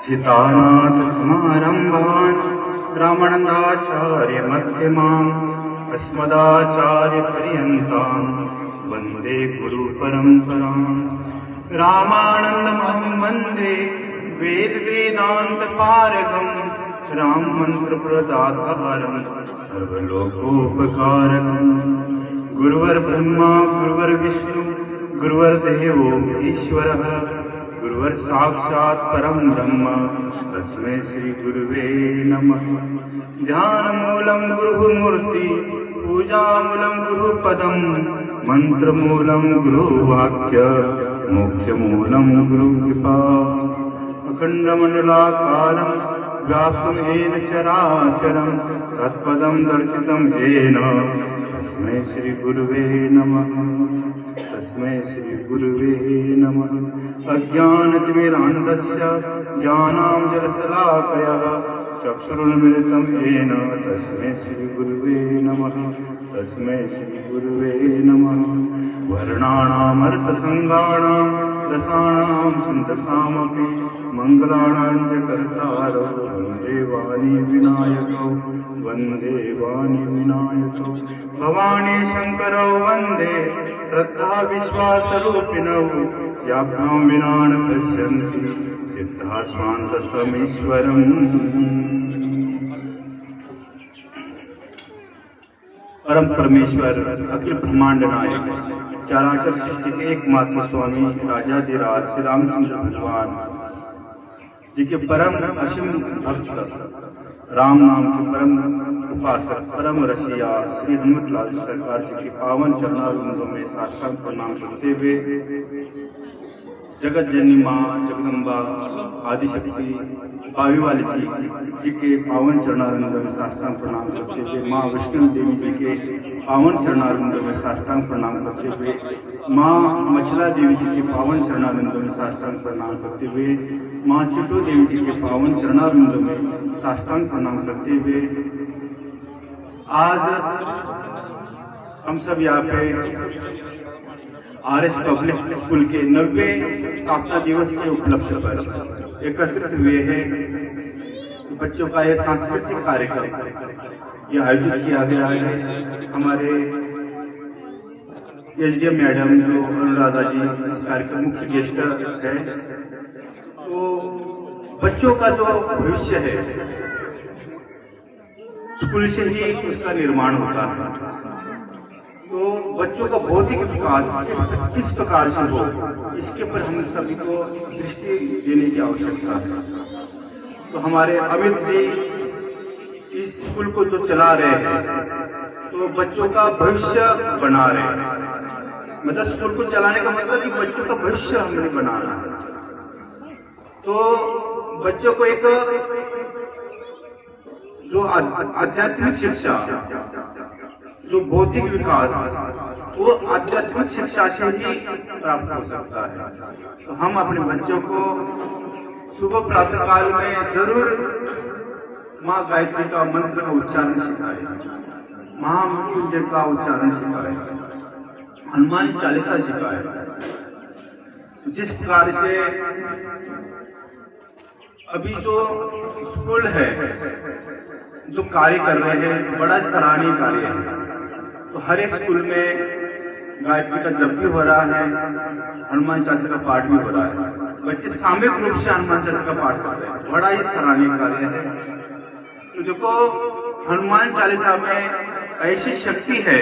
चितानाथ समारंभान् रामानन्दाचार्य मध्यमाम् अस्मदाचार्य पर्यन्ताम् वन्दे गुरु परम्पराम्। रामानन्दमहं वन्दे वेद वेदांत पारगम् राम मंत्र प्रदातारम् सर्वलोकोपकारकम्। गुरुवर ब्रह्मा गुरुवर विष्णु गुरुवर देवो महेश्वरः गुरुवर साक्षात् परम ब्रह्म तस्मै श्री गुरुवे नमः। ध्यानमूलं गुरुमूर्ति पूजामूलं गुरुपदं मंत्रमूलं गुरुवाक्य मोक्षमूलं गुरुकृपा। अखण्डमण्डलाकारं व्याप्तं येन चराचरं तत्पदं दर्शितं येन तस्मै श्री गुरुवे नमः। तस्मै श्री गुरुवे नमः। अज्ञानतिमिरान्धस्य ज्ञानाञ्जनशलाकया चक्षुरुन्मिलितं येन तस्मै श्री गुरुवे नमः। तस्मै श्री गुरुवे नमः। वर्णानामर्थसङ्गाणां रसाणां छन्दसामपि मङ्गलानां च कर्तारौ वन्दे वाणी विनायकौ वन्दे वाणी विनायकौ। भवानी शङ्करौ वन्दे श्रद्धा विश्वासरूपिणौ याभ्यां विना न पश्यन्ति चित्तः स्वान्तस्त्वमीश्वरम्। परम परमेश्वर अखिल ब्रह्मांड नायक चराचर सृष्टि के एकमात्र स्वामी राजाधिराज श्री रामचंद्र भगवान जी के परम असीम भक्त राम नाम के परम उपासक परम रसिया श्री हनुमतलाल सरकार जी के पावन चरणारविंदों में साष्टांग प्रणाम करते हुए जगत जननी माँ जगदम्बा आदिशक्ति बावी वाली जी के पावन चरणारविंदों में साष्टांग प्रणाम करते हुए माँ वैष्णव देवी जी के पावन चरणारविंदों में साष्टांग प्रणाम करते हुए माँ मछला देवी जी के पावन चरणारविंदों में साष्टांग प्रणाम करते हुए माँ चिटो देवी जी के पावन चरणारविंदों में साष्टांग प्रणाम करते हुए आज हम सब यहाँ पे आरएस पब्लिक स्कूल के 90वें स्थापना दिवस के उपलक्ष्य पर एकत्रित हुए हैं। बच्चों का यह सांस्कृतिक कार्यक्रम ये आयोजित किया गया है। हमारे एसडीएम मैडम जो अनुराधा जी इस कार्यक्रम मुख्य गेस्ट है। तो बच्चों का जो भविष्य है स्कूल से ही उसका निर्माण होता है। तो बच्चों का बौद्धिक विकास किस प्रकार से हो इसके पर हम सभी को दृष्टि देने की आवश्यकता है। तो हमारे अमित जी इस स्कूल को जो चला रहे हैं तो बच्चों का भविष्य बना रहे हैं। मतलब स्कूल को चलाने का मतलब कि बच्चों का भविष्य हमने बनाना है। तो बच्चों को एक जो आध्यात्मिक शिक्षा जो बौद्धिक विकास वो आध्यात्मिक शिक्षा से ही प्राप्त हो सकता है। तो हम अपने बच्चों को सुबह प्रातः काल में जरूर माँ गायत्री का मंत्र का उच्चारण सिखाएं, महामृत्युंजय का उच्चारण सिखाएं, हनुमान चालीसा सिखाएं। जिस प्रकार से अभी जो स्कूल है जो कार्य कर रहे हैं बड़ा सराहनीय कार्य है। तो हर एक स्कूल में गायत्री का जप भी हो रहा है, हनुमान चालीसा का पाठ भी हो रहा है। बच्चे सामूहिक रूप से हनुमान चालीसा का पाठ कर रहे हैं, बड़ा ही सराहनीय कार्य है। तो देखो हनुमान चालीसा में ऐसी शक्ति है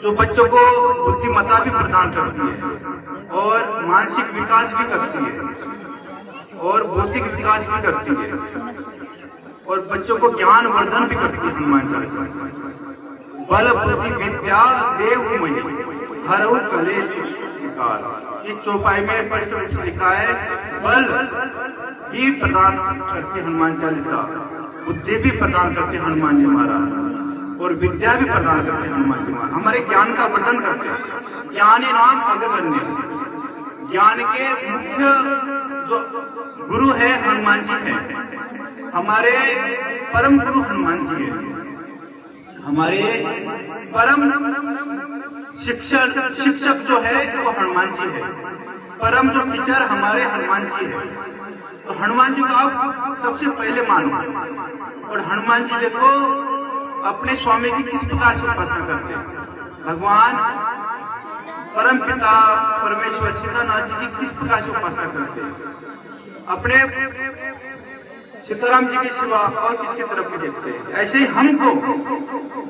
जो बच्चों को बुद्धिमत्ता भी प्रदान करती है और मानसिक विकास भी करती है और बौद्धिक विकास भी करती है और बच्चों को ज्ञान वर्धन भी करती है। हनुमान चालीसा बल बुद्धि विद्या देवमयि हरऊ कलेश विकार, इस चौपाई में स्पष्ट रूप से लिखा है बल भी प्रदान करती हनुमान चालीसा, बुद्धि भी प्रदान करते हनुमान जी महाराज और विद्या भी प्रदान करते हनुमान जी महाराज। हमारे ज्ञान का वर्धन करते हैं। ज्ञानी नाम अग्रगण्य, ज्ञान के मुख्य जो गुरु है हनुमान जी है। हमारे परम गुरु हनुमान जी है। हमारे परम शिक्षक जो है वो हनुमान जी है। परम जो टीचर हमारे हनुमान जी है। तो हनुमान जी को आप सबसे पहले मानो। और हनुमान जी देखो अपने स्वामी की किस प्रकार से उपासना करते हैं। भगवान परम पिता परमेश्वर सीतानाथ जी की किस प्रकार से उपासना करते हैं। अपने सीताराम जी के सिवा और किसके तरफ भी देखते हैं। ऐसे ही हमको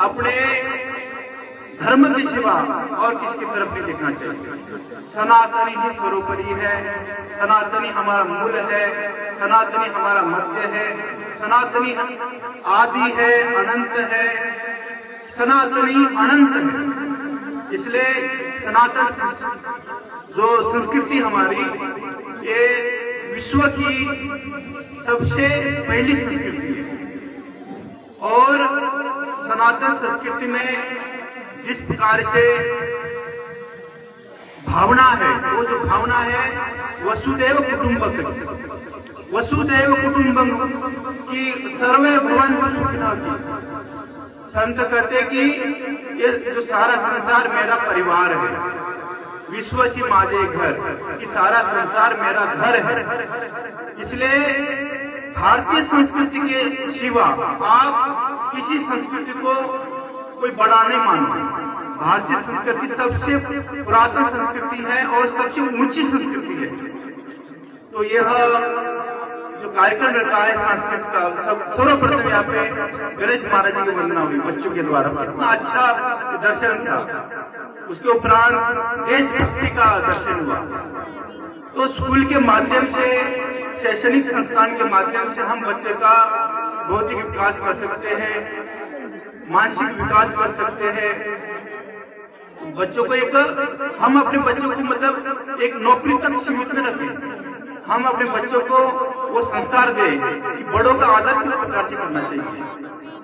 अपने धर्म के सिवा और किसकी तरफ नहीं देखना चाहिए। सनातनी ही सर्वोपरि है, सनातनी हमारा मूल है, सनातनी हमारा मध्य है, सनातनी आदि है, अनंत है, सनातनी अनंत है। इसलिए सनातन जो संस्कृति हमारी ये विश्व की सबसे पहली संस्कृति है। और सनातन संस्कृति में जिस प्रकार से भावना है, वो जो भावना है वसुदेव कुटुंबक, वसुदेव कुटुंबम की सर्वे भवन्तु सुखिनः की। संत कहते कि ये जो सारा संसार मेरा परिवार है, विश्वची माझे घर, कि सारा संसार मेरा घर है। इसलिए भारतीय संस्कृति के सिवा आप किसी संस्कृति को कोई बड़ा नहीं मानो। भारतीय संस्कृति सबसे पुरातन संस्कृति है और सबसे ऊंची संस्कृति है। तो यह जो कार्यक्रम रहता है सांस्कृतिक का, सर्वप्रथम यहाँ पे गणेश महाराज जी की वंदना हुई बच्चों के द्वारा। कितना अच्छा दर्शन था। उसके उपरांत देशभक्ति का दर्शन हुआ। तो स्कूल के माध्यम से, शैक्षणिक संस्थान के माध्यम से हम बच्चे का बौद्धिक विकास कर सकते हैं, मानसिक विकास कर सकते हैं। बच्चों को एक, हम अपने बच्चों को मतलब एक नौकरी तक सीमित न रखें। हम अपने बच्चों को वो संस्कार दें कि बड़ों का आदर किस प्रकार से करना चाहिए,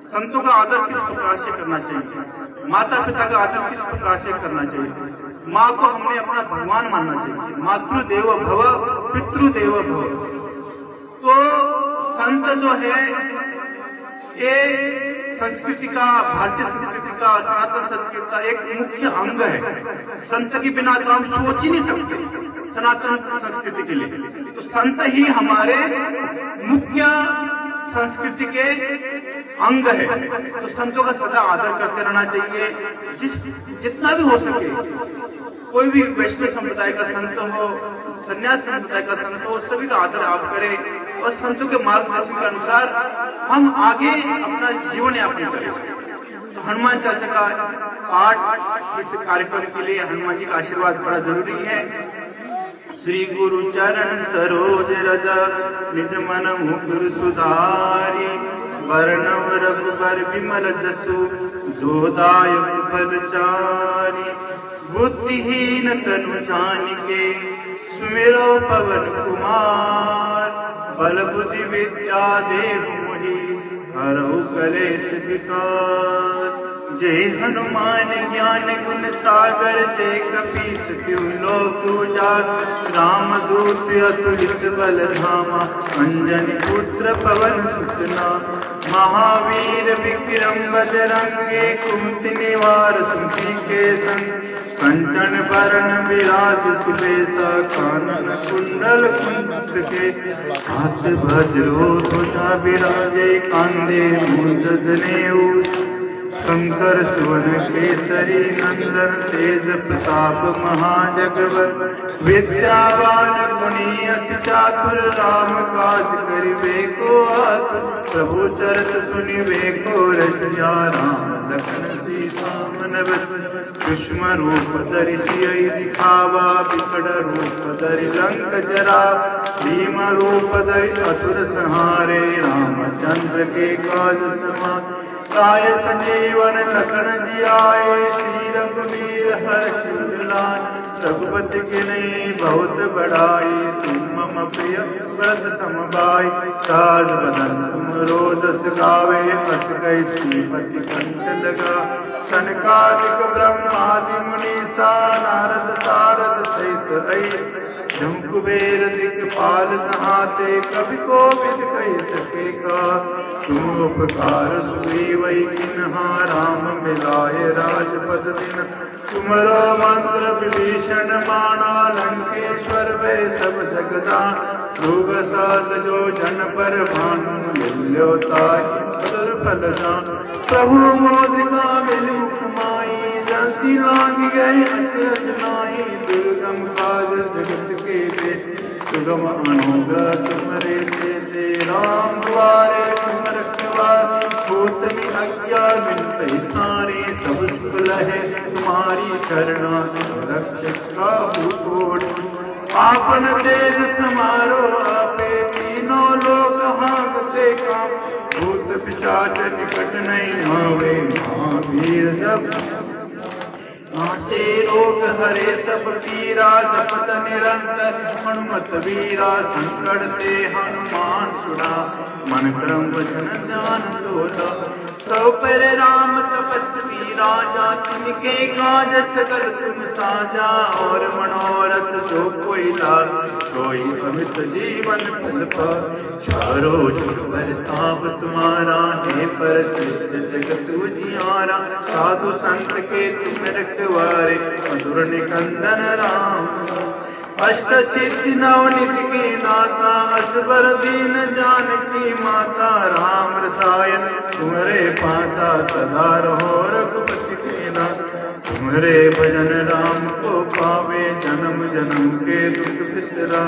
संतों का आदर किस प्रकार से करना चाहिए, माता पिता का आदर किस प्रकार से करना चाहिए। माँ को हमने अपना भगवान मानना चाहिए। मातृदेवो भव पितृदेवो भव। तो संत जो है ये संस्कृति का, भारतीय संस्कृति का, सनातन संस्कृति का एक मुख्य अंग है। संत के बिना तो हम सोच ही नहीं सकते सनातन संस्कृति के लिए। तो संत ही हमारे मुख्य संस्कृति के अंग है। तो संतों का सदा आदर करते रहना चाहिए। जितना भी हो सके, कोई भी वैष्णव संप्रदाय का संत हो, संन्यास संप्रदाय का संत हो, सभी का आदर आप करें और संतों के मार्गदर्शन के अनुसार हम आगे अपना जीवन यापन करें। तो हनुमान चालीसा का पाठ इस कार्यक्रम के लिए हनुमान जी का आशीर्वाद बड़ा जरूरी है। श्री गुरु चरण सरोज रज निज मन मुकुर सुधारी, वर्णव रघुबर विमल जसु जोदायक फलचारी। बुद्धिहीन तनु जानिके सुमिरो पवन कुमार, बल बुद्धि विद्या देव मोहि हरहु कलेश विकार। जय हनुमान ज्ञान गुण सागर, जय कपीस तिहु लोक उजागर। रामदूत अतुलित बल धामा, अंजनी पुत्र पवन सुत नामा। महावीर विक्रम बजरंगी, कुमति निवार सुमति के संग। कंचन बरन विराज सुबेसा, कानन कुंडल कुंचित के। हाथ वज्रो ध्वजा विराजे, कांधे मूंज जनेऊ। शंकर सुवन केसरी नंदन, तेज प्रताप महाजगवंदन। विद्यावान गुणी अति चातुर, राम काज करिबे को आतुर। प्रभु चरित सुनिबे को रसिया, राम लखन सीता मन बसिया। सूक्ष्म रूप धरि सियहि दिखावा, विकट रूप धरि लंक जरावा। भीम रूप धरि असुर संहारे, रामचंद्र के काज समारे। काय संजीवन लखन जियाए, श्री रघुवीर हर्षि लाए। रघुपति कीन्ही बहुत बड़ाई, तुम मम प्रिय व्रत समभाई। साज बदन तुम रोजस गावे, बस गई श्रीपति कंठ लगा। सनकादिक ब्रह्मादि मुनीसा, नारद सारद सहित अहिर। जम कुबेर दिक्पाल नहाते, कवि कोविद कहि सके का। तुम उपकार सुग्रीवै किन्हा, राम मिलाए राजपद दीन्हा। तुमरो मंत्र विभीषण माना, लंकेश्वर भय सब जग जान। रोग साध जो जन पर भानु मिल्यो ताय बदल फल जान। प्रभु मोद्रिका मिल मुखमाई जल्दी लाग गए अचरज नाई। दुर्गम काज जगत के बेटे सुगम अनुग्रह तुम्हारे ते राम द्वारे तुम रखवारे। भूत भी अज्ञा मिलते सारे सब शुक्ल है तुम्हारी शरणा। रक्षक का भूतोड़ आपन तेज समारो आपे तीनों लोक हांकते काम। भूत पिशाच निकट नहीं भावे महावीर जब से रोग हरे सब पीरा। जपत निरंतर हनुमत वीरा संकट ते हनुमान छुड़ा। मन क्रम वचन ध्यान तोला सो पर राम तपस्वी राजा। तिनके काज सकल तुम साजा और मनोरथ जो कोई लाग। सोई अमित जीवन फल पाए चारों जुग परताप तुम्हारा। हे पर सिद्ध जगत उजियारा साधु संत के तुम रखवारे। मधुर निकंदन राम अष्ट सिद्धि नवनिध के दाता। असबर दीन जानकी माता राम रसायन तुम्हारे पासा। सदा रहो रघुपति के नाथ तुम्हारे भजन राम को पावे। जन्म जन्म के दुख बिसरा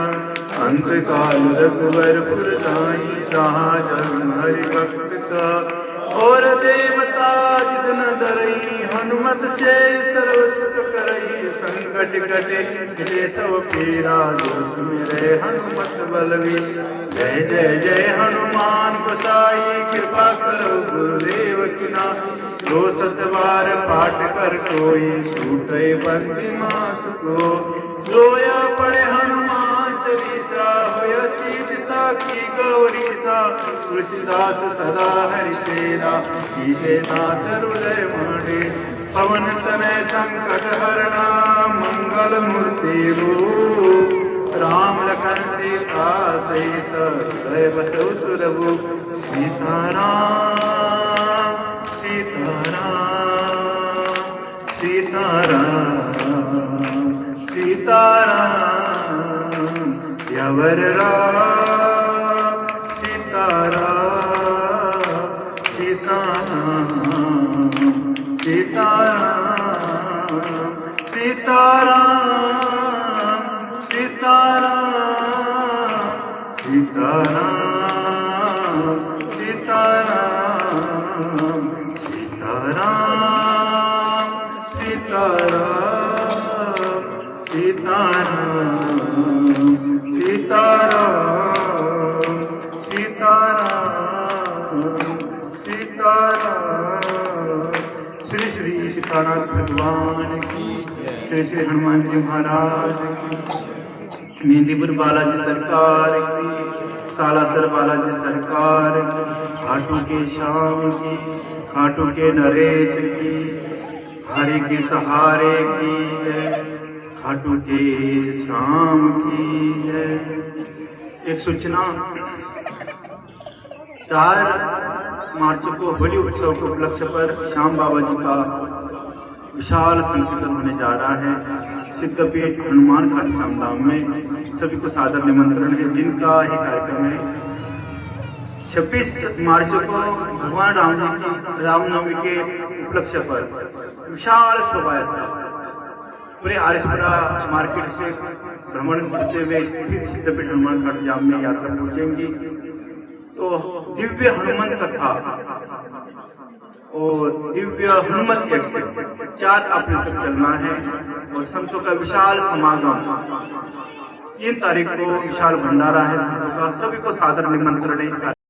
अंत काल रघुवर पुर जाई। जहाँ जन्म हरि भक्त का और देवता जितन डरई। हनुमत से सर्व सुख करई संकट कटे मिले सब पीरा। जो सुमिरे हनुमत बलवीर जय जय जय हनुमान गोसाई। कृपा करो गुरुदेव की नाथ जो सतबार पाठ कर कोई। छूटे बंदी मास को जोया पढ़े हनुमान चालीसा। होय सीध साखी गौरी सा तुलसीदास सदा हरि तेरा। कीजे नाथ हृदय मणि पवन तनय संकट हरणा। मंगल मूर्ति रूप राम लखन सीता सहित हृदय बसौ सुरभु। सीताराम सीताराम सीताराम सीताराम यवर राम। सीताराम सीताराम सीताराम सीताराम सीताराम सीताराम सीताराम सीताराम सीताराम सीताराम सीताराम सीताराम सीताराम। श्री श्री सीतानाथ भगवान की श्री श्री हनुमान जी महाराज की। मेहंदीपुर बालाजी सरकार की। सालासर बालाजी सरकार की। खाटू के श्याम की। खाटू के नरेश की। हरि के सहारे की जय। खाटू के श्याम की जय। एक सूचना 4 मार्च को होली उत्सव के उपलक्ष्य पर श्याम बाबा जी का विशाल संकीर्तन होने जा रहा है सिद्धपीठ हनुमान घाट श्यामधाम में। सभी को सादर निमंत्रण है। दिन का ही कार्यक्रम है। 26 मार्च को भगवान राम जी की रामनवमी के उपलक्ष्य पर विशाल शोभा यात्रा पूरे आरएसपुरा मार्केट से भ्रमण करते हुए फिर सिद्धपीठ हनुमान घाट जाम में यात्रा पहुंचेंगी। तो दिव्य हनुमान कथा और दिव्य हनुमत यज्ञ 4 अप्रैल तक चलना है। और संतों का विशाल समागम 3 तारीख को विशाल भंडारा है संतों का। सभी को सादर निमंत्रण है।